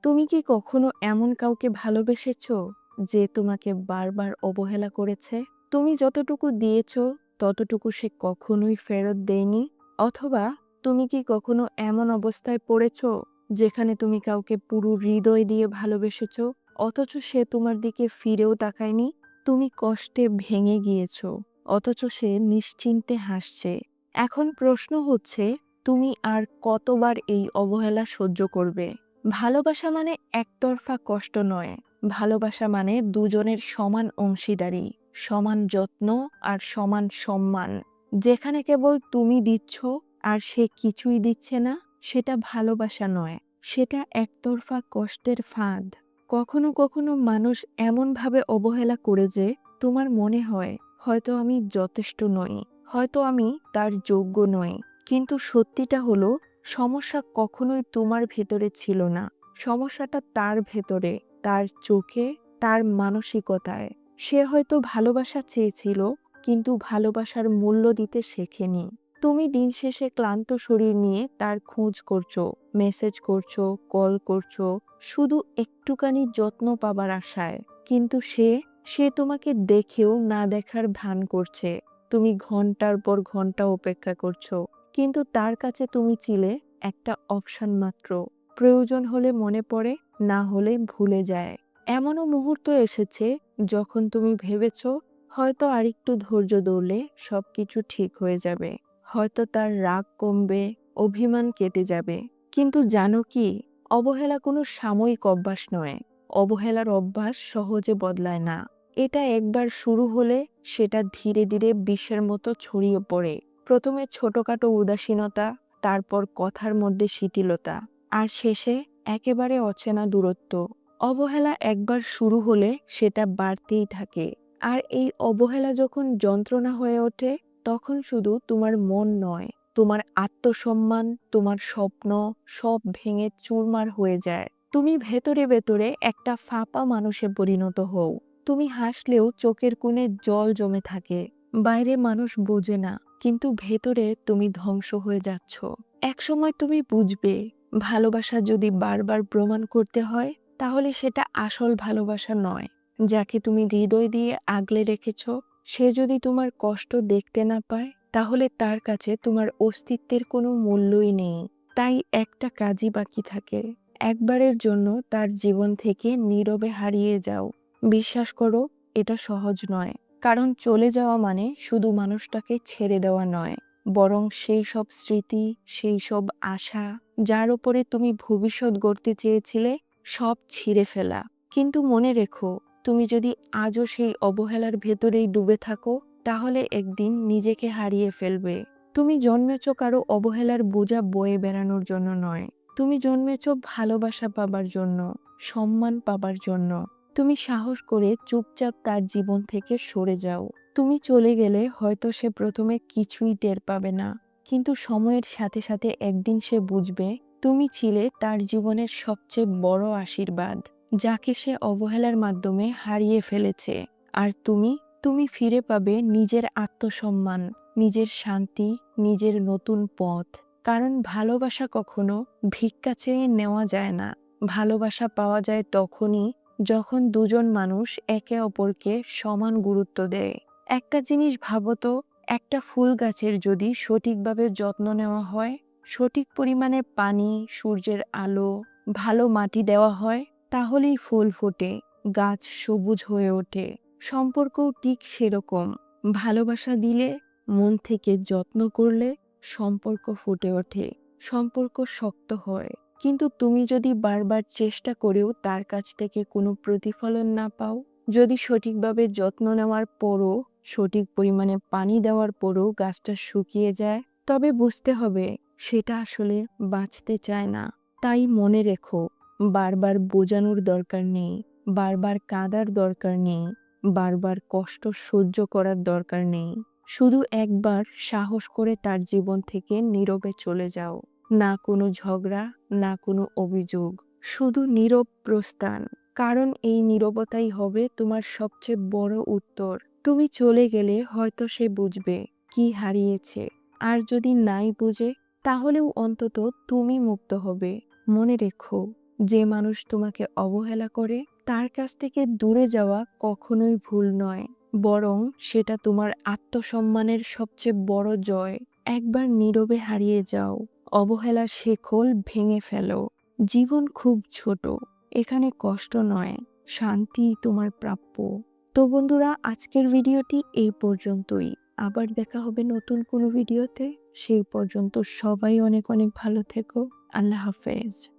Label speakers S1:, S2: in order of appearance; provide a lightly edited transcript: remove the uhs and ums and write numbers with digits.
S1: তুমি কি কখনো এমন কাউকে ভালোবেসেছো যে তোমাকে বারবার অবহেলা করেছে? তুমি যতটুকু দিয়েছো ততটুকু সে কখনোই ফেরত দেয়নি? অথবা তুমি কি কখনো এমন অবস্থায় পড়েছো যেখানে তুমি কাউকে পুরো হৃদয় দিয়ে ভালোবেসেছো অথচ সে তোমার দিকে ফিরেও তাকায়নি? তুমি কষ্টে ভেঙে গিয়েছো অথচ সে নিশ্চিন্তে হাসছে। এখন প্রশ্ন হচ্ছে, তুমি আর কতবার এই অবহেলা সহ্য করবে? ভালোবাসা মানে একতরফা কষ্ট নয়। ভালোবাসা মানে দুজনের সমান অংশীদারি, সমান যত্ন আর সমান সম্মান। যেখানে কেবল তুমি দিচ্ছ আর সে কিছুই দিচ্ছে না, সেটা ভালোবাসা নয়, সেটা একতরফা কষ্টের ফাঁদ। কখনো কখনো মানুষ এমনভাবে অবহেলা করে যে তোমার মনে হয় হয়তো আমি যথেষ্ট নই, হয়তো আমি তার যোগ্য নই। কিন্তু সত্যিটা হলো, সমস্যা কখনোই তোমার ভেতরে ছিল না। সমস্যাটা তার ভেতরে, তার চোখে, তার মানসিকতায়। সে হয়তো ভালোবাসা চেয়েছিল, কিন্তু ভালোবাসার মূল্য দিতে শেখেনি। তুমি দিন শেষে ক্লান্ত শরীর নিয়ে তার খোঁজ করছো, মেসেজ করছো, কল করছো, শুধু একটুখানি যত্ন পাবার আশায়। কিন্তু সে সে তোমাকে দেখেও না দেখার ভান করছে। তুমি ঘন্টার পর ঘন্টা অপেক্ষা করছো, কিন্তু তার কাছে তুমি ছিলে একটা অপশন মাত্র। প্রয়োজন হলে মনে পড়ে, না হলে ভুলে যায়। এমনও মুহূর্ত এসেছে যখন তুমি ভেবেছ হয়তো আরেকটু ধৈর্য ধরলে সবকিছু ঠিক হয়ে যাবে, হয়তো তার রাগ কমবে, অভিমান কেটে যাবে। কিন্তু জানো কি, অবহেলা কোনো সাময়িক অভ্যাস নয়। অবহেলার অভ্যাস সহজে বদলায় না। এটা একবার শুরু হলে সেটা ধীরে ধীরে বিষের মতো ছড়িয়ে পড়ে। প্রথমে ছোটখাটো উদাসীনতা, তারপর কথার মধ্যে শিথিলতা, আর শেষে একেবারে অচেনা দূরত্ব। অবহেলা একবার শুরু হলে সেটা বাড়তেই থাকে। আর এই অবহেলা যখন যন্ত্রণা হয়ে ওঠে, তখন শুধু তোমার মন নয়, তোমার আত্মসম্মান, তোমার স্বপ্ন সব ভেঙে চুরমার হয়ে যায়। তুমি ভেতরে ভেতরে একটা ফাঁপা মানুষে পরিণত হও। তুমি হাসলেও চোখের কোণে জল জমে থাকে। বাইরে মানুষ বোঝে না, কিন্তু ভেতরে তুমি ধ্বংস হয়ে যাচ্ছ। একসময় তুমি বুঝবে, ভালোবাসা যদি বারবার প্রমাণ করতে হয়, তাহলে সেটা আসল ভালোবাসা নয়। যাকে তুমি হৃদয় দিয়ে আগলে রেখেছ, সে যদি তোমার কষ্ট দেখতে না পায়, তাহলে তার কাছে তোমার অস্তিত্বের কোনো মূল্যই নেই। তাই একটা কাজই বাকি থাকে, একবারের জন্য তার জীবন থেকে নীরবে হারিয়ে যাও। বিশ্বাস করো, এটা সহজ নয়। কারণ চলে যাওয়া মানে শুধু মানুষটাকে ছেড়ে দেওয়া নয়, বরং সেই সব স্মৃতি, সেই সব আশা, যার উপরে তুমি ভবিষ্যৎ গড়তে চেয়েছিলে, সব ছিঁড়ে ফেলা। কিন্তু মনে রেখো, তুমি যদি আজও সেই অবহেলার ভেতরেই ডুবে থাকো, তাহলে একদিন নিজেকে হারিয়ে ফেলবে। তুমি জন্মেছ কারো অবহেলার বোঝা বয়ে বেড়ানোর জন্য নয়। তুমি জন্মেছ ভালোবাসা পাবার জন্য, সম্মান পাবার জন্য। তুমি সাহস করে চুপচাপ তার জীবন থেকে সরে যাও। তুমি চলে গেলে হয়তো সে প্রথমে কিছুই টের পাবে না, কিন্তু সময়ের সাথে সাথে একদিন সে বুঝবে তুমি ছিলে তার জীবনের সবচেয়ে বড় আশীর্বাদ, যাকে সে অবহেলার মাধ্যমে হারিয়ে ফেলেছে। আর তুমি তুমি ফিরে পাবে নিজের আত্মসম্মান, নিজের শান্তি, নিজের নতুন পথ। কারণ ভালোবাসা কখনো ভিক্ষা চেয়ে নেওয়া যায় না। ভালোবাসা পাওয়া যায় তখনই যখন দুজন মানুষ একে অপরকে সমান গুরুত্ব দেয়। একটা জিনিস ভাবো তো, একটা ফুল গাছের যদি সঠিকভাবে যত্ন নেওয়া হয়, সঠিক পরিমাণে পানি, সূর্যের আলো, ভালো মাটি দেওয়া হয়, তাহলেই ফুল ফোটে, গাছ সবুজ হয়ে ওঠে। সম্পর্কও ঠিক সেরকম। ভালোবাসা দিলে, মন থেকে যত্ন করলে সম্পর্ক ফুটে ওঠে, সম্পর্ক শক্ত হয়। কিন্তু তুমি যদি বারবার চেষ্টা করেও তার কাছ থেকে কোনো প্রতিফলন না পাও, যদি সঠিকভাবে যত্ন নেওয়ার পরও, সঠিক পরিমাণে পানি দেওয়ার পরও গাছটা শুকিয়ে যায়, তবে বুঝতে হবে সেটা আসলে বাঁচতে চায় না। তাই মনে রেখো, বারবার বোঝানোর দরকার নেই, বারবার কাঁদার দরকার নেই, বারবার কষ্ট সহ্য করার দরকার নেই। শুধু একবার সাহস করে তার জীবন থেকে নীরবে চলে যাও। না কোনো ঝগড়া, না কোনো অভিযোগ, শুধু নীরব প্রস্থান। কারণ এই নীরবতাই হবে তোমার সবচেয়ে বড় উত্তর। তুমি চলে গেলে হয়তো সে বুঝবে কি হারিয়েছে, আর যদি নাই বুঝে, তাহলেও অন্তত তুমি মুক্ত হবে। মনে রেখো, যে মানুষ তোমাকে অবহেলা করে তার কাছ থেকে দূরে যাওয়া কখনোই ভুল নয়, বরং সেটা তোমার আত্মসম্মানের সবচেয়ে বড় জয়। একবার নীরবে হারিয়ে যাও, অবহেলার শেকল ভেঙে ফেলো। জীবন খুব ছোট, এখানে কষ্ট নয়, শান্তি তোমার প্রাপ্য। তো বন্ধুরা, আজকের ভিডিওটি এই পর্যন্তই। আবার দেখা হবে নতুন কোনো ভিডিওতে। সেই পর্যন্ত সবাই অনেক অনেক ভালো থেকো। আল্লাহ হাফেজ।